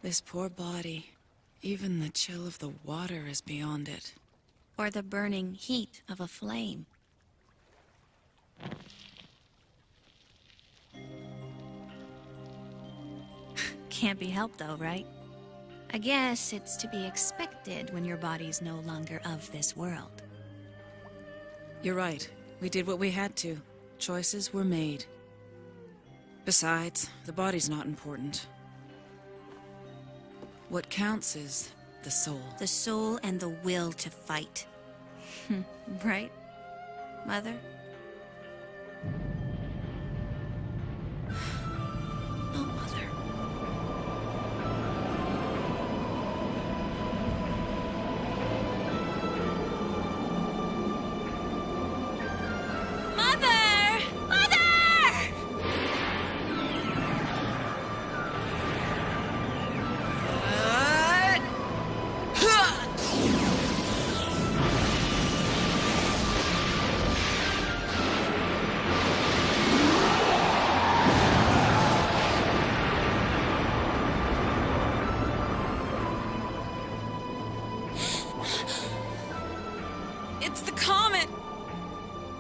This poor body. Even the chill of the water is beyond it. Or the burning heat of a flame. Can't be helped though, right? I guess it's to be expected when your body's no longer of this world. You're right. We did what we had to. Choices were made. Besides, the body's not important. What counts is the soul. The soul and the will to fight. Right, Mother? Oh, Mother. It's the comet!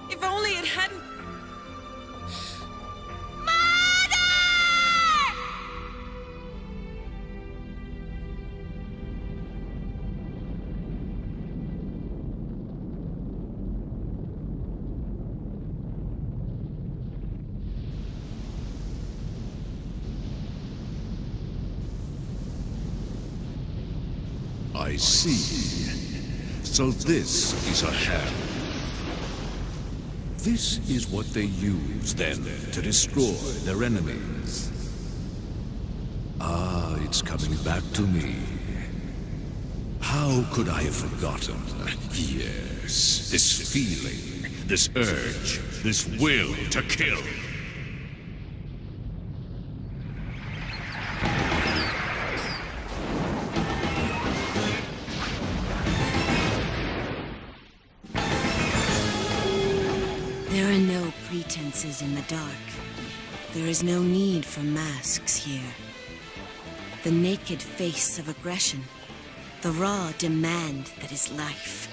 If only it hadn't... I see. So this is a hell. This is what they use, then, to destroy their enemies. Ah, it's coming back to me. How could I have forgotten? Yes, this feeling, this urge, this will to kill. There are no pretenses in the dark. There is no need for masks here. The naked face of aggression. The raw demand that is life.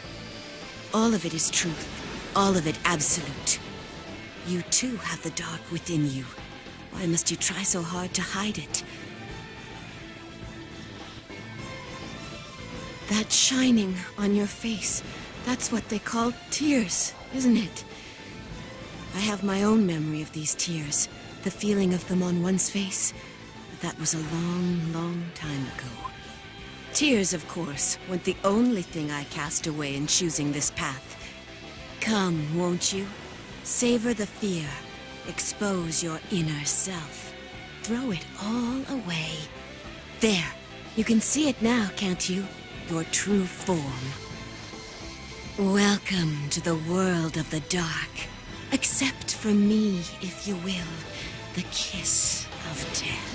All of it is truth. All of it absolute. You too have the dark within you. Why must you try so hard to hide it? That shining on your face, that's what they call tears, isn't it? I have my own memory of these tears, the feeling of them on one's face. But that was a long, long time ago. Tears, of course, weren't the only thing I cast away in choosing this path. Come, won't you? Savor the fear. Expose your inner self. Throw it all away. There. You can see it now, can't you? Your true form. Welcome to the world of the dark. Accept from me, if you will, the kiss of death.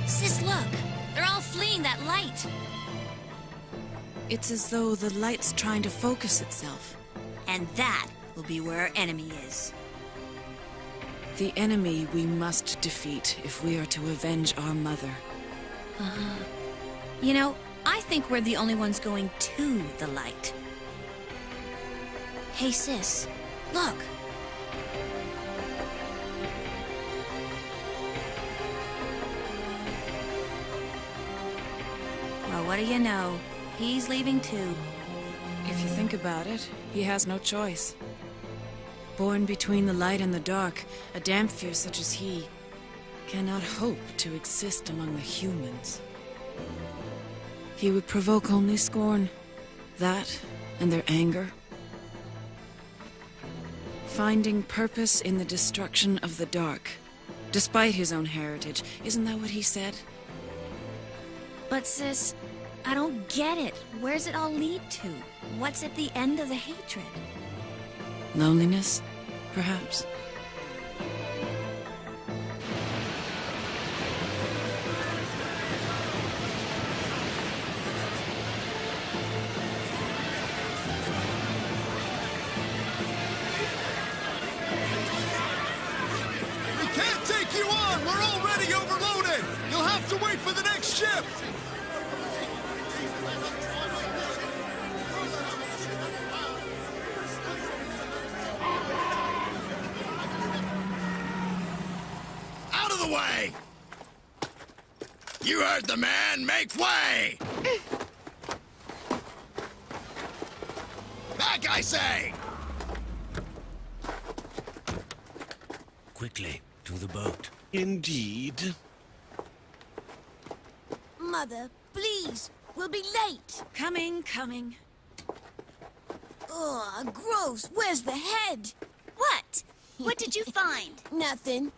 Sis, look! They're all fleeing that light! It's as though the light's trying to focus itself. And that will be where our enemy is. The enemy we must defeat if we are to avenge our mother. You know, I think we're the only ones going to the light. Hey, sis, look! Well, what do you know? He's leaving too. If you think about it, he has no choice. Born between the light and the dark, a Damphir such as he cannot hope to exist among the humans. He would provoke only scorn. That, and their anger. Finding purpose in the destruction of the dark, despite his own heritage. Isn't that what he said? But sis, I don't get it. Where's it all lead to? What's at the end of the hatred? Loneliness, perhaps? We can't take you on! We're already overloaded! You'll have to wait for the next ship! Out of the way! You heard the man! Make way! Back, I say! Quickly, to the boat. Indeed. Mother, please, we'll be late. Coming. Ugh, gross. Where's the head? What? What did you find? Nothing.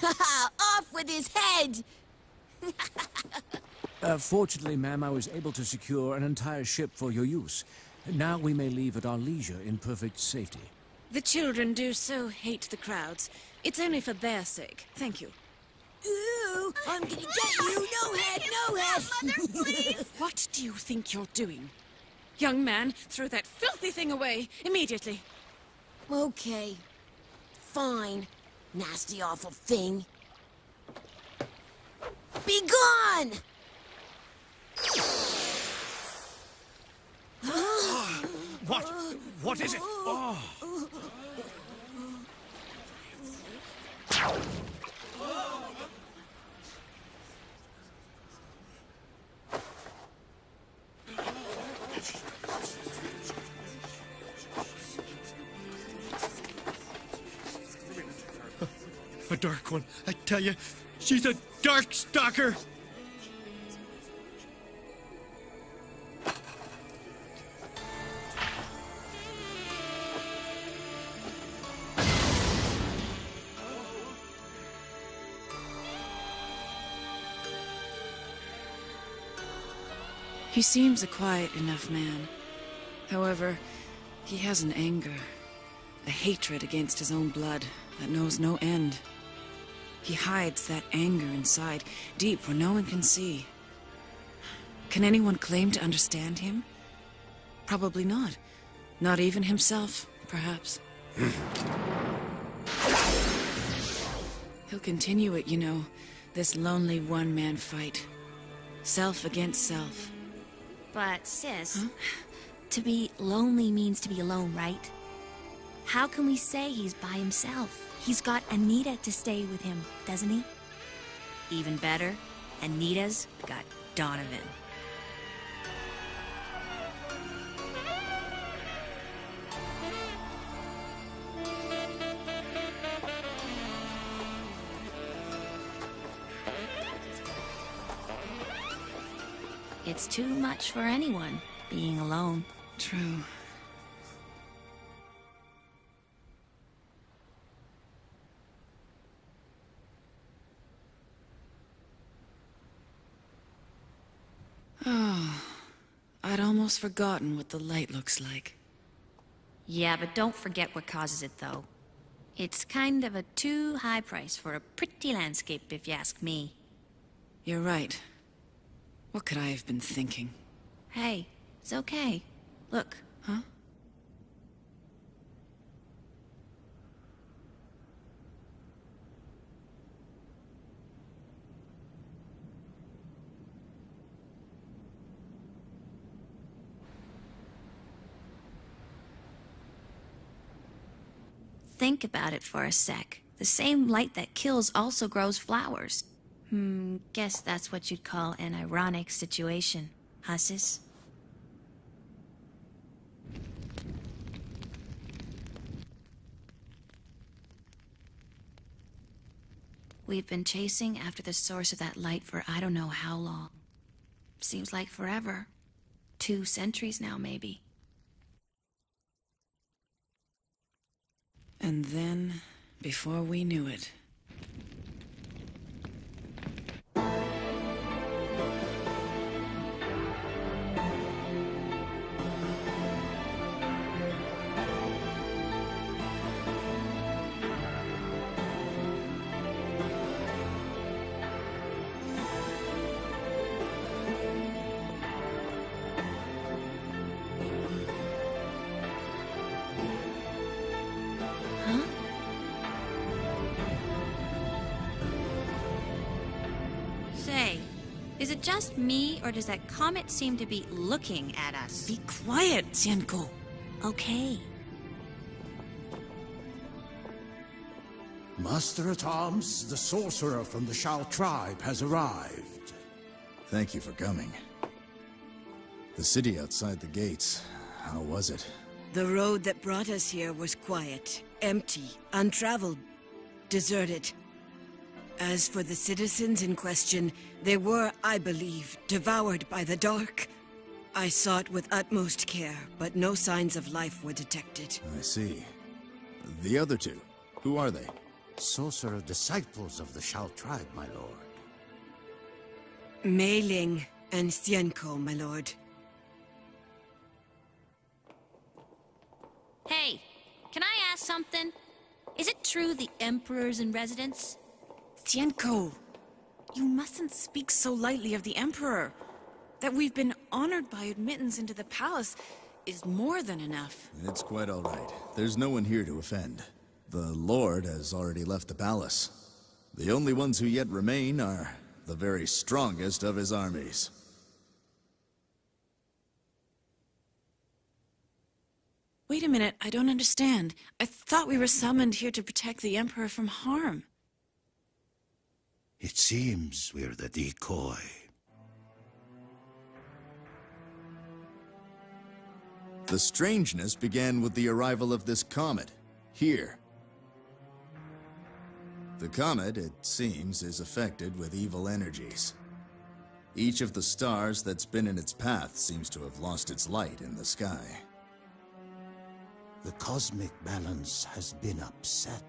Off with his head! Fortunately, ma'am, I was able to secure an entire ship for your use. Now we may leave at our leisure in perfect safety. The children do so hate the crowds. It's only for their sake. Thank you. Ooh, I'm gonna get you! No head, no head! Mother, please! What do you think you're doing? Young man, throw that filthy thing away, immediately. Okay. Fine. Nasty, awful thing. Be gone! What is it? Oh. A dark one, I tell you. She's a Darkstalker! He seems a quiet enough man. However, he has an anger, a hatred against his own blood that knows no end. He hides that anger inside, deep where no one can see. Can anyone claim to understand him? Probably not. Not even himself, perhaps. He'll continue it, you know, this lonely one-man fight. Self against self. But, sis, to be lonely means to be alone, right? How can we say he's by himself? He's got Anita to stay with him, doesn't he? Even better, Anita's got Donovan. It's too much for anyone, being alone. True. Oh, I'd almost forgotten what the light looks like. Yeah, but don't forget what causes it, though. It's kind of a too high price for a pretty landscape, if you ask me. You're right. What could I have been thinking? Hey, it's okay. Look. Huh? Think about it for a sec. The same light that kills also grows flowers. Guess that's what you'd call an ironic situation, huh, sis? We've been chasing after the source of that light for I don't know how long. Seems like forever. 2 centuries now, maybe. And then, before we knew it... Is it just me, or does that comet seem to be looking at us? Be quiet, Xianko. Okay. Master-at-Arms, the sorcerer from the Shao tribe has arrived. Thank you for coming. The city outside the gates, how was it? The road that brought us here was quiet, empty, untraveled, deserted. As for the citizens in question, they were, I believe, devoured by the dark. I sought with utmost care, but no signs of life were detected. I see. The other 2, who are they? Sorcerer disciples of the Shao tribe, my lord. Mei Ling and Xianko, my lord. Hey, can I ask something? Is it true the Emperor's in residence? Xianko, you mustn't speak so lightly of the Emperor. That we've been honored by admittance into the palace is more than enough. It's quite all right. There's no one here to offend. The Lord has already left the palace. The only ones who yet remain are the very strongest of his armies. Wait a minute, I don't understand. I thought we were summoned here to protect the Emperor from harm. It seems we're the decoy. The strangeness began with the arrival of this comet, here. The comet, it seems, is affected with evil energies. Each of the stars that's been in its path seems to have lost its light in the sky. The cosmic balance has been upset.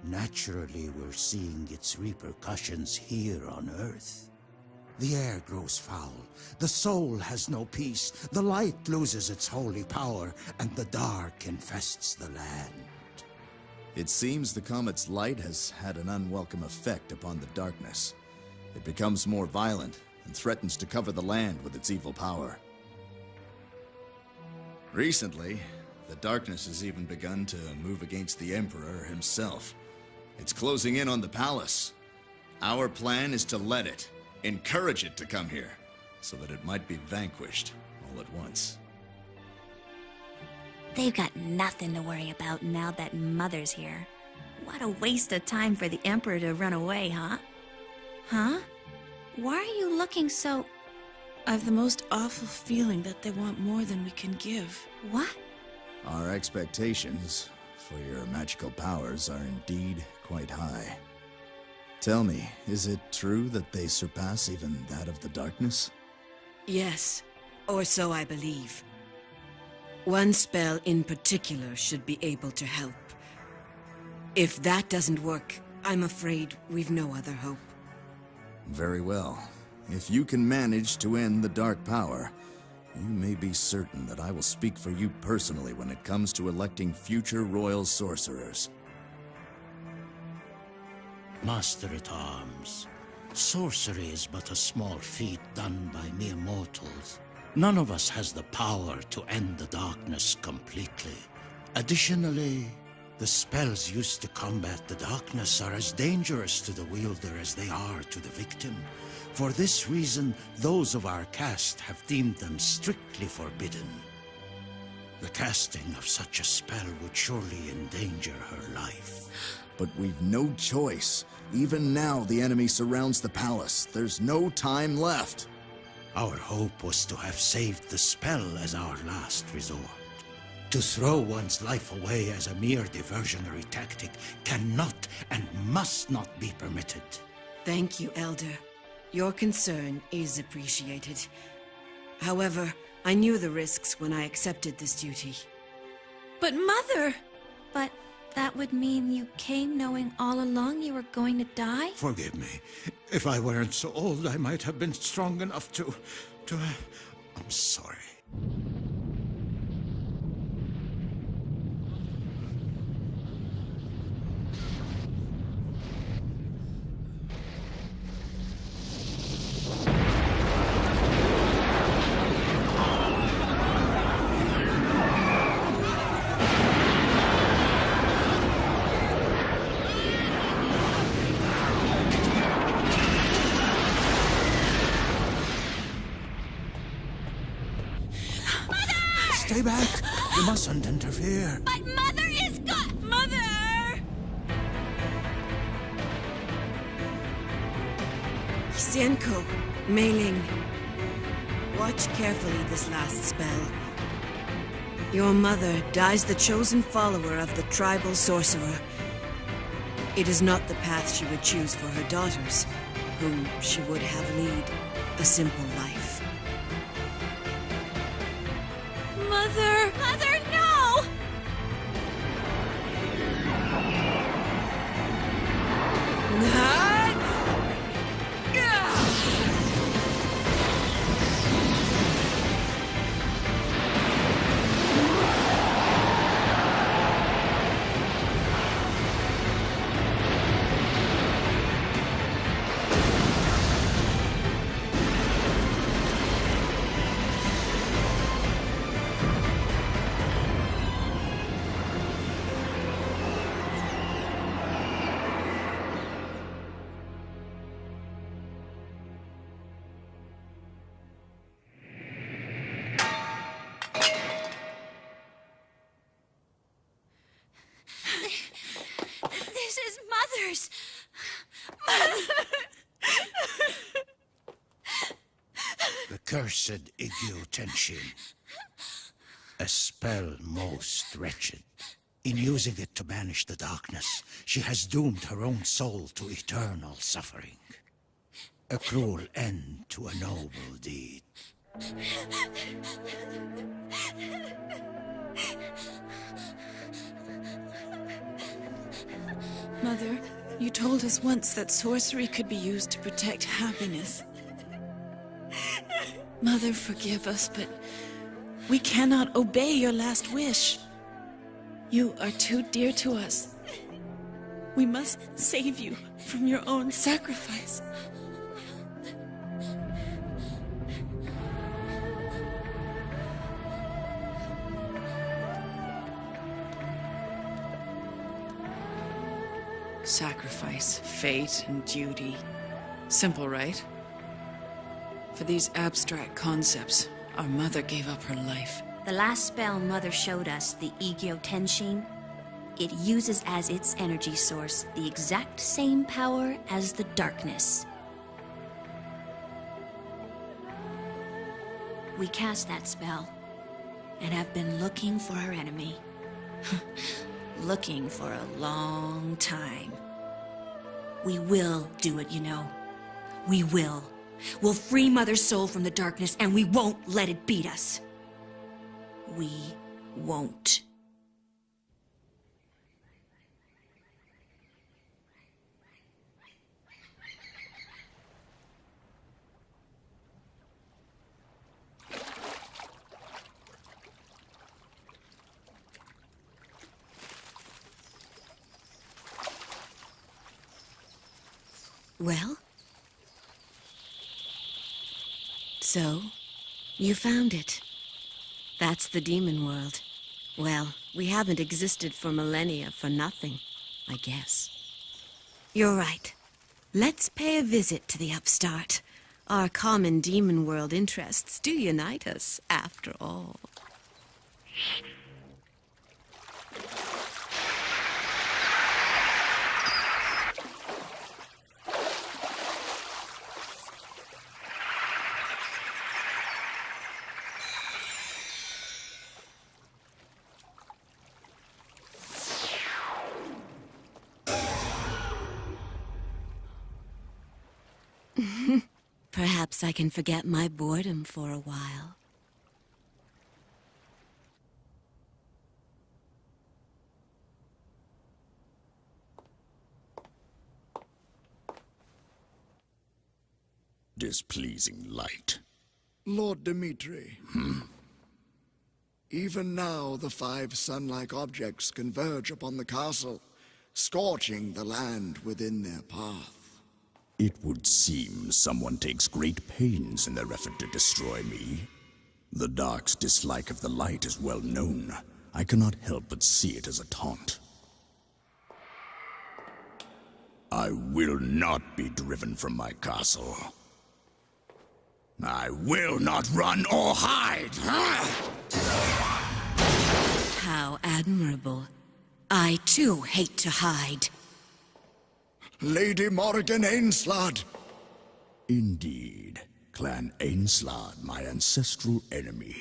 Naturally, we're seeing its repercussions here on Earth. The air grows foul, the soul has no peace, the light loses its holy power, and the dark infests the land. It seems the comet's light has had an unwelcome effect upon the darkness. It becomes more violent and threatens to cover the land with its evil power. Recently, the darkness has even begun to move against the Emperor himself. It's closing in on the palace. Our plan is to let it, encourage it to come here, so that it might be vanquished all at once. They've got nothing to worry about now that Mother's here. What a waste of time for the Emperor to run away, huh? Huh? Why are you looking so... I've the most awful feeling that they want more than we can give. What? Our expectations for your magical powers are indeed quite high. Tell me, is it true that they surpass even that of the darkness? Yes, or so I believe. One spell in particular should be able to help. If that doesn't work, I'm afraid we've no other hope. Very well. If you can manage to end the dark power, you may be certain that I will speak for you personally when it comes to electing future royal sorcerers. Master-at-Arms, sorcery is but a small feat done by mere mortals. None of us has the power to end the darkness completely. Additionally, the spells used to combat the darkness are as dangerous to the wielder as they are to the victim. For this reason, those of our caste have deemed them strictly forbidden. The casting of such a spell would surely endanger her life. But we've no choice. Even now, the enemy surrounds the palace. There's no time left. Our hope was to have saved the spell as our last resort. To throw one's life away as a mere diversionary tactic cannot and must not be permitted. Thank you, Elder. Your concern is appreciated. However, I knew the risks when I accepted this duty. But Mother! But that would mean you came knowing all along you were going to die? Forgive me. If I weren't so old, I might have been strong enough to... I'm sorry. Stay back! You mustn't interfere. But Mother is good! Mother! Xianko, Mei Ling. Watch carefully this last spell. Your mother dies the chosen follower of the tribal sorcerer. It is not the path she would choose for her daughters, whom she would have lead a simple life. Mother! Mother, no! This is Mother's. The cursed Igyotenshin. A spell most wretched. In using it to banish the darkness, she has doomed her own soul to eternal suffering. A cruel end to a noble deed. Mother, you told us once that sorcery could be used to protect happiness. Mother, forgive us, but we cannot obey your last wish. You are too dear to us. We must save you from your own sacrifice. Sacrifice, fate, and duty. Simple, right? For these abstract concepts, our mother gave up her life. The last spell Mother showed us, the Igyotenshin, it uses as its energy source the exact same power as the darkness. We cast that spell, and have been looking for her enemy. Looking for a long time. We will do it, you know. We will. We'll free Mother's soul from the darkness, and we won't let it beat us. We won't. Well? So, you found it. That's the demon world. Well, we haven't existed for millennia for nothing, I guess. You're right. Let's pay a visit to the upstart. Our common demon world interests do unite us, after all. Perhaps I can forget my boredom for a while. Displeasing light. Lord Dimitri. Even now, the 5 sun-like objects converge upon the castle, scorching the land within their path. It would seem someone takes great pains in their effort to destroy me. The Dark's dislike of the light is well known. I cannot help but see it as a taunt. I will not be driven from my castle. I will not run or hide! How admirable. I too hate to hide. Lady Morrigan Ainslad! Indeed. Clan Ainslad, my ancestral enemy.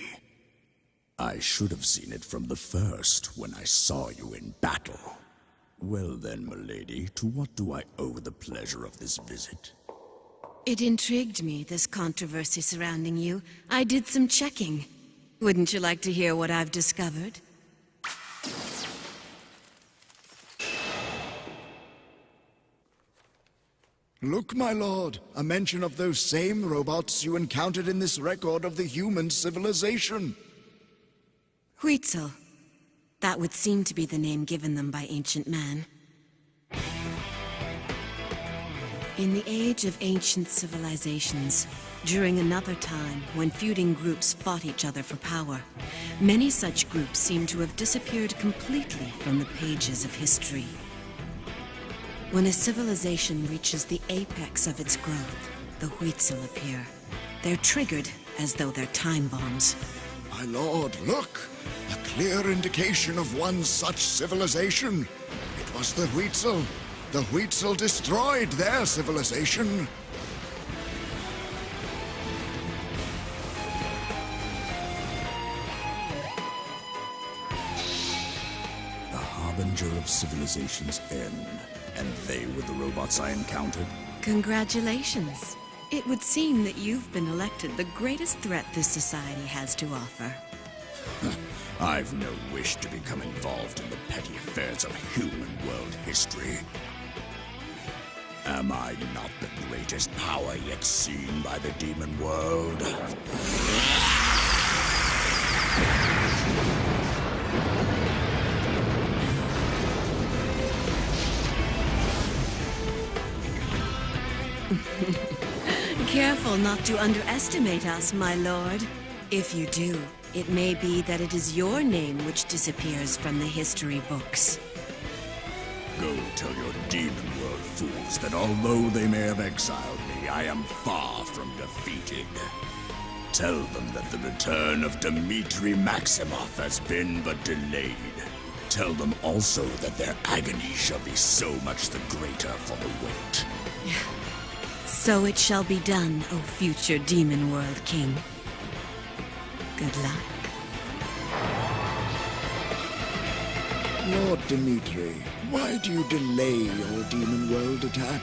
I should have seen it from the first when I saw you in battle. Well then, milady, to what do I owe the pleasure of this visit? It intrigued me, this controversy surrounding you. I did some checking. Wouldn't you like to hear what I've discovered? Look, my lord, a mention of those same robots you encountered in this record of the human civilization. Huitzel. That would seem to be the name given them by ancient man. In the age of ancient civilizations, during another time when feuding groups fought each other for power, many such groups seem to have disappeared completely from the pages of history. When a civilization reaches the apex of its growth, the Huitzel appear. They're triggered as though they're time bombs. My lord, look! A clear indication of one such civilization. It was the Huitzel. The Huitzel destroyed their civilization. The harbinger of civilization's end. And they were the robots I encountered? Congratulations. It would seem that you've been elected the greatest threat this society has to offer. I've no wish to become involved in the petty affairs of human world history. Am I not the greatest power yet seen by the demon world? Careful not to underestimate us, my lord. If you do, it may be that it is your name which disappears from the history books. Go tell your demon world fools that although they may have exiled me, I am far from defeated. Tell them that the return of Dmitri Maximoff has been but delayed. Tell them also that their agony shall be so much the greater for the wait. So it shall be done, O future Demon World King. Good luck. Lord Dimitri, why do you delay your Demon World attack?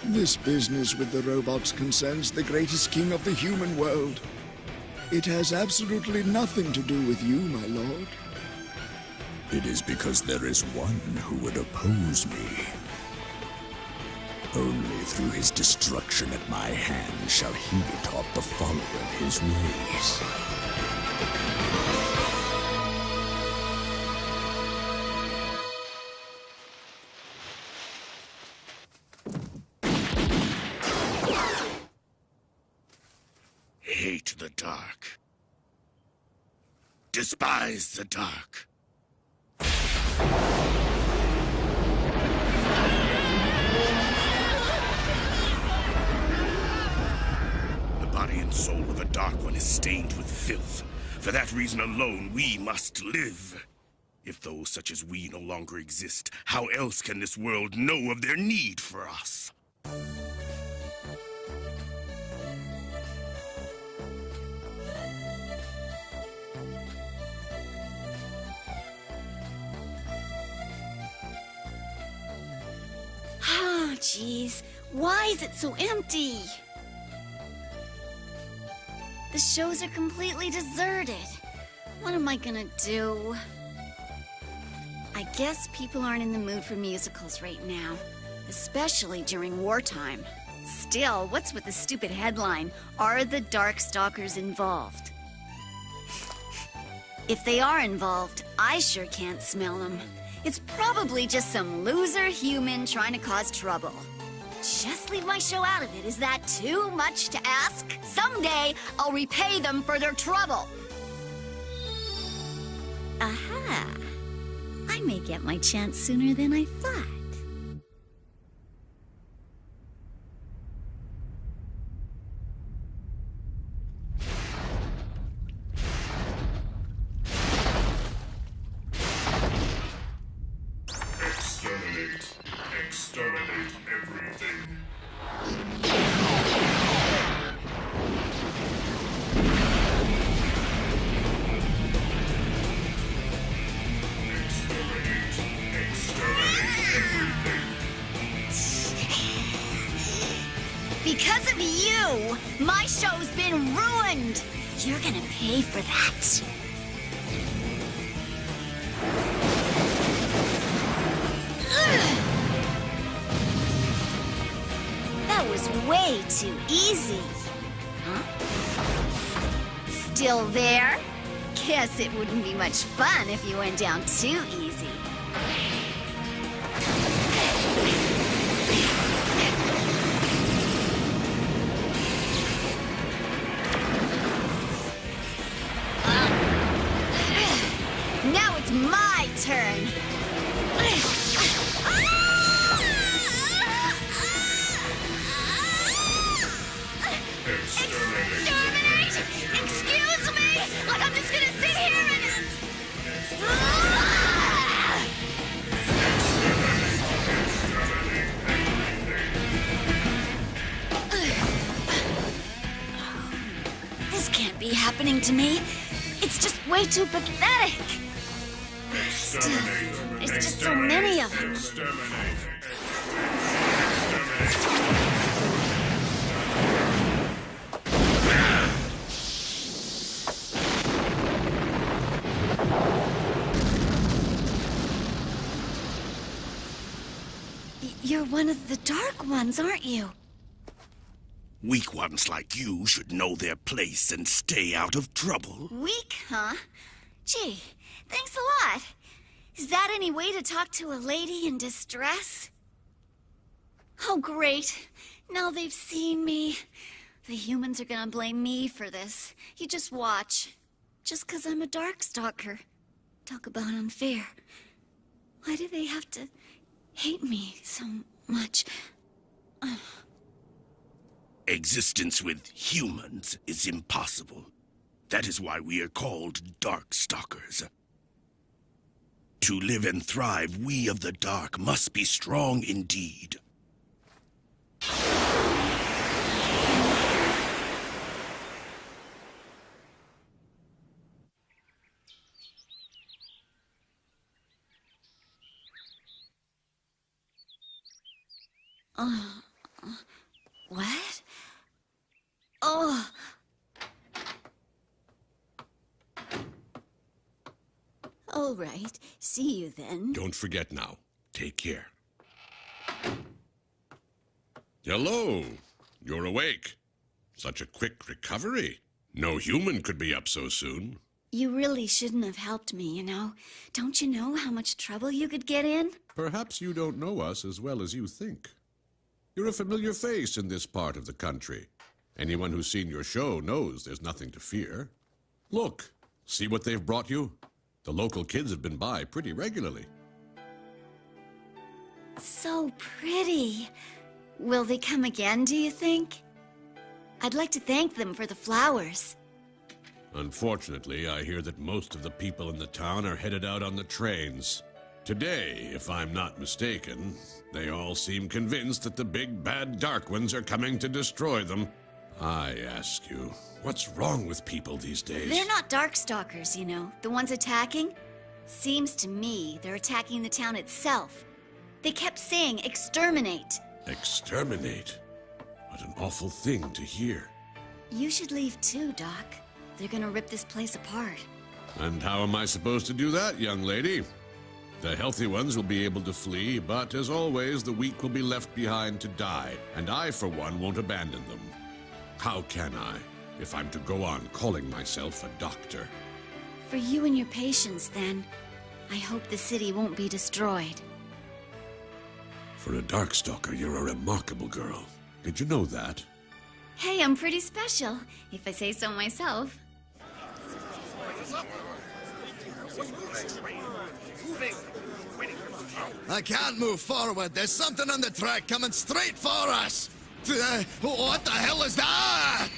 This business with the robots concerns the greatest king of the human world. It has absolutely nothing to do with you, my lord. It is because there is one who would oppose me. Only through his destruction at my hand shall he be taught the folly of his ways. Hate the dark. Despise the dark. The body and soul of the Dark One is stained with filth. For that reason alone, we must live. If those such as we no longer exist, how else can this world know of their need for us? Ah, jeez. Why is it so empty? The shows are completely deserted. What am I gonna do? I guess people aren't in the mood for musicals right now, especially during wartime. Still, what's with the stupid headline, "Are the Darkstalkers involved?" If they are involved, I sure can't smell them. It's probably just some loser human trying to cause trouble. Just leave my show out of it. Is that too much to ask? Someday, I'll repay them for their trouble. Aha! I may get my chance sooner than I thought. Exterminate everything. Because of you, my show's been ruined. You're gonna pay for that. That was way too easy. Huh? Still there? Guess it wouldn't be much fun if you went down too easy. Now it's my turn. Exterminate! Excuse me! Like I'm just gonna sit here and... This can't be happening to me. It's just way too pathetic. Still, there's just so many of them. You're one of the Dark Ones, aren't you? Weak ones like you should know their place and stay out of trouble. Weak, huh? Gee, thanks a lot. Is that any way to talk to a lady in distress? Oh, great. Now they've seen me. The humans are gonna blame me for this. You just watch. Just 'cause I'm a Darkstalker. Talk about unfair. Why do they have to hate me so much? Existence with humans is impossible. That is why we are called Darkstalkers. To live and thrive, we of the dark must be strong indeed. What? Oh. All right. See you then. Don't forget now. Take care. Hello. You're awake. Such a quick recovery. No human could be up so soon. You really shouldn't have helped me, you know. Don't you know how much trouble you could get in? Perhaps you don't know us as well as you think. You're a familiar face in this part of the country. Anyone who's seen your show knows there's nothing to fear. Look, see what they've brought you? The local kids have been by pretty regularly. So pretty. Will they come again, do you think? I'd like to thank them for the flowers. Unfortunately, I hear that most of the people in the town are headed out on the trains. Today, if I'm not mistaken, they all seem convinced that the big bad Dark Ones are coming to destroy them. I ask you, what's wrong with people these days? They're not Darkstalkers, you know, the ones attacking. Seems to me they're attacking the town itself. They kept saying exterminate. Exterminate? What an awful thing to hear. You should leave too, Doc. They're gonna rip this place apart. And how am I supposed to do that, young lady? The healthy ones will be able to flee, but as always, the weak will be left behind to die, and I, for one, won't abandon them. How can I, if I'm to go on calling myself a doctor? For you and your patients, then, I hope the city won't be destroyed. For a Darkstalker, you're a remarkable girl. Did you know that? Hey, I'm pretty special, if I say so myself. I can't move forward. There's something on the track coming straight for us. What the hell is that?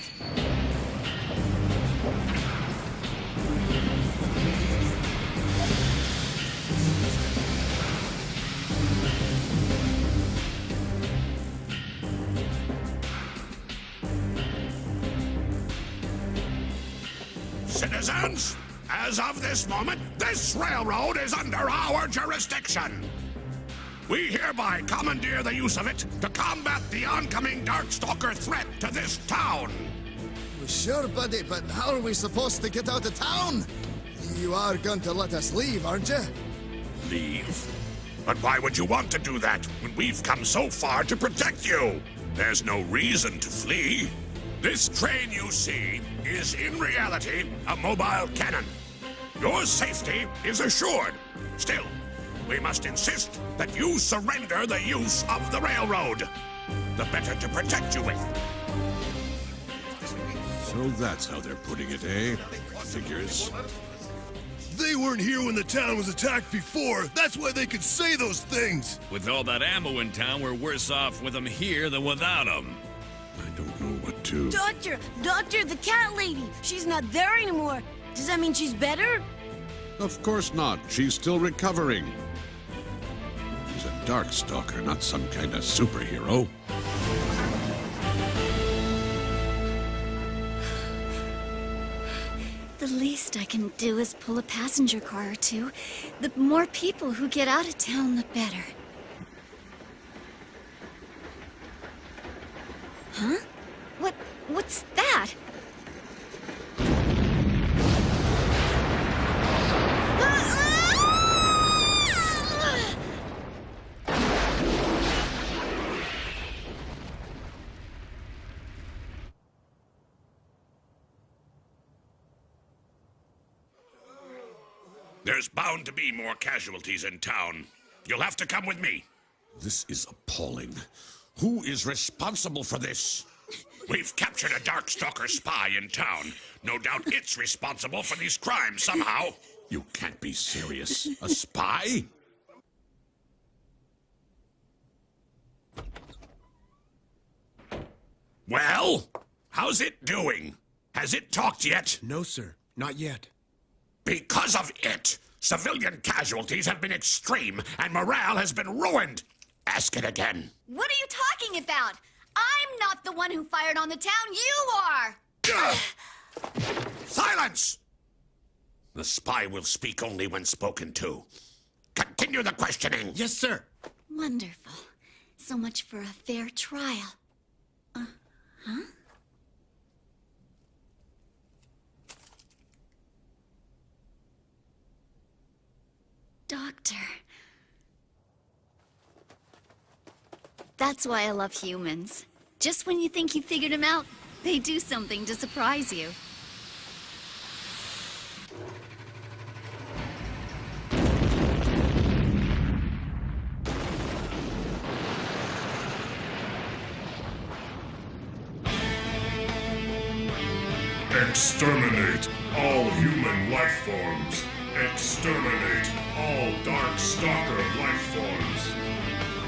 Citizens, as of this moment, this railroad is under our jurisdiction. We hereby commandeer the use of it to combat the oncoming Darkstalker threat to this town. Sure, buddy, but how are we supposed to get out of town? You are going to let us leave, aren't you? Leave? But why would you want to do that when we've come so far to protect you? There's no reason to flee. This train you see is in reality a mobile cannon. Your safety is assured. Still, we must insist that you surrender the use of the railroad. The better to protect you with. So that's how they're putting it, eh? Figures. They weren't here when the town was attacked before. That's why they could say those things. With all that ammo in town, we're worse off with them here than without them. I don't know what to... Doctor, the cat lady! She's not there anymore! Does that mean she's better? Of course not. She's still recovering. She's a Darkstalker, not some kind of superhero. The least I can do is pull a passenger car or two. The more people who get out of town, the better. Huh? What's that? There's bound to be more casualties in town. You'll have to come with me. This is appalling. Who is responsible for this? We've captured a Darkstalker spy in town. No doubt it's responsible for these crimes somehow. You can't be serious. A spy? Well, how's it doing? Has it talked yet? No, sir. Not yet. Because of it, civilian casualties have been extreme and morale has been ruined. Ask it again. What are you talking about? I'm not the one who fired on the town. You are! Silence! The spy will speak only when spoken to. Continue the questioning. Yes, sir. Wonderful. So much for a fair trial. Huh? Doctor. That's why I love humans. Just when you think you figured them out, they do something to surprise you. Exterminate all human life forms. Exterminate all Darkstalker life forms.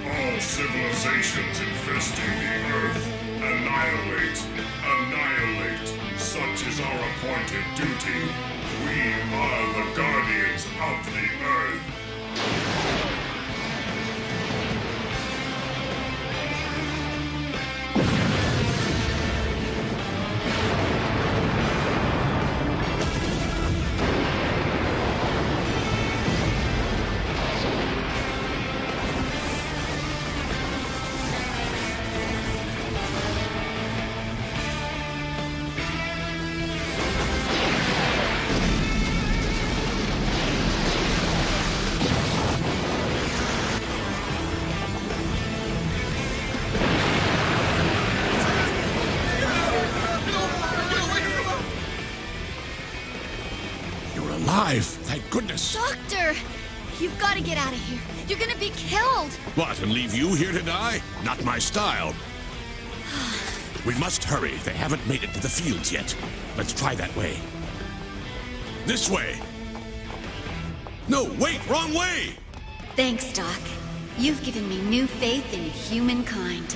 All civilizations infesting the Earth. Annihilate. Annihilate. Such is our appointed duty. We are the guardians of the Earth. alive! Thank goodness! Doctor! You've got to get out of here. You're gonna be killed. What, and leave you here to die? Not my style. We must hurry. They haven't made it to the fields yet. Let's try that way. This way! No, wait! Wrong way! Thanks, Doc. You've given me new faith in humankind.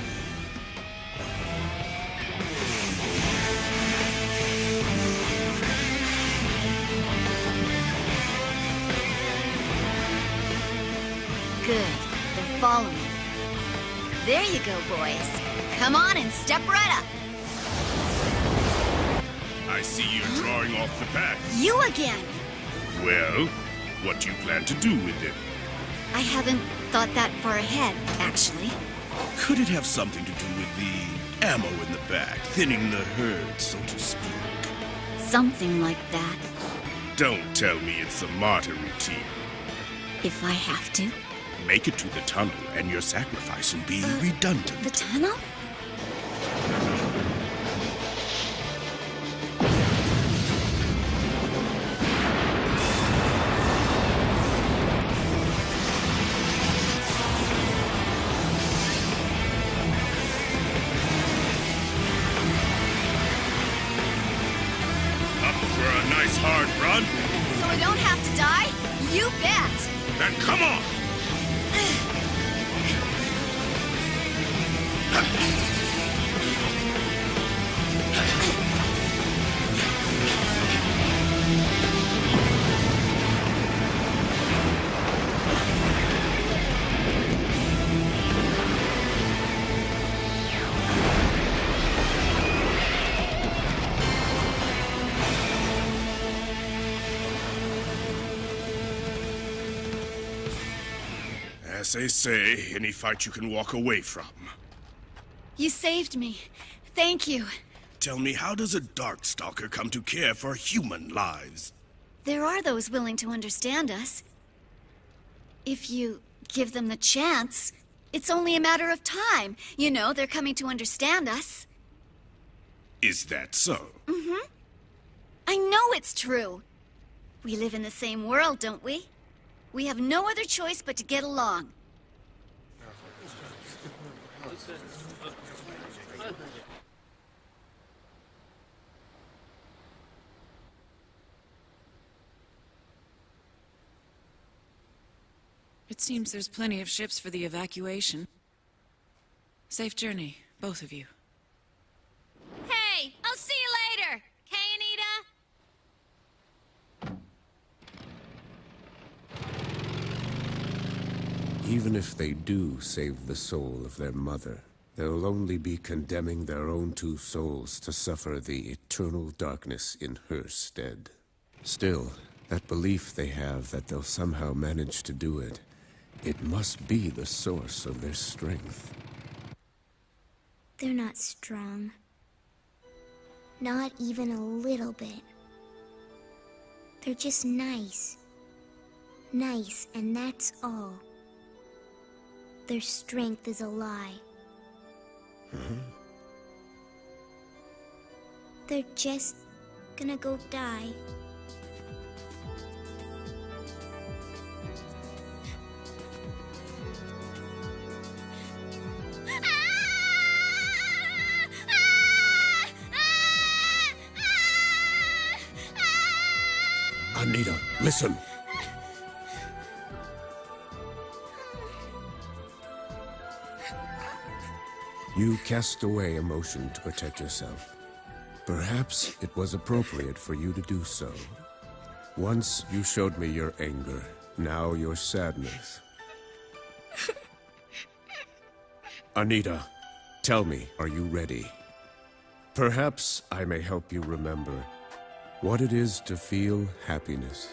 Good. They're following. There you go, boys. Come on and step right up. I see you're drawing off the pack. You again! Well, what do you plan to do with it? I haven't thought that far ahead, actually. Could it have something to do with the ammo in the back, thinning the herd, so to speak? Something like that. Don't tell me it's a martyr routine. If I have to. Make it to the tunnel, and your sacrifice will be redundant. The tunnel? Up for a nice hard run? So I don't have to die? You bet! Then come on! As they say, any fight you can walk away from. You saved me. Thank you. Tell me, how does a Darkstalker come to care for human lives? There are those willing to understand us. If you give them the chance, it's only a matter of time. You know, they're coming to understand us. Is that so? Mm-hmm. I know it's true. We live in the same world, don't we? We have no other choice but to get along. It seems there's plenty of ships for the evacuation. Safe journey, both of you. Hey, I'll see you later. Okay, Anita? Even if they do save the soul of their mother, they'll only be condemning their own two souls to suffer the eternal darkness in her stead. Still, that belief they have that they'll somehow manage to do it, it must be the source of their strength. They're not strong. Not even a little bit. They're just nice. Nice, and that's all. Their strength is a lie. They're just gonna go die. Anita, listen! You cast away emotion to protect yourself. Perhaps it was appropriate for you to do so. Once you showed me your anger, now your sadness. Anita, tell me, are you ready? Perhaps I may help you remember what it is to feel happiness.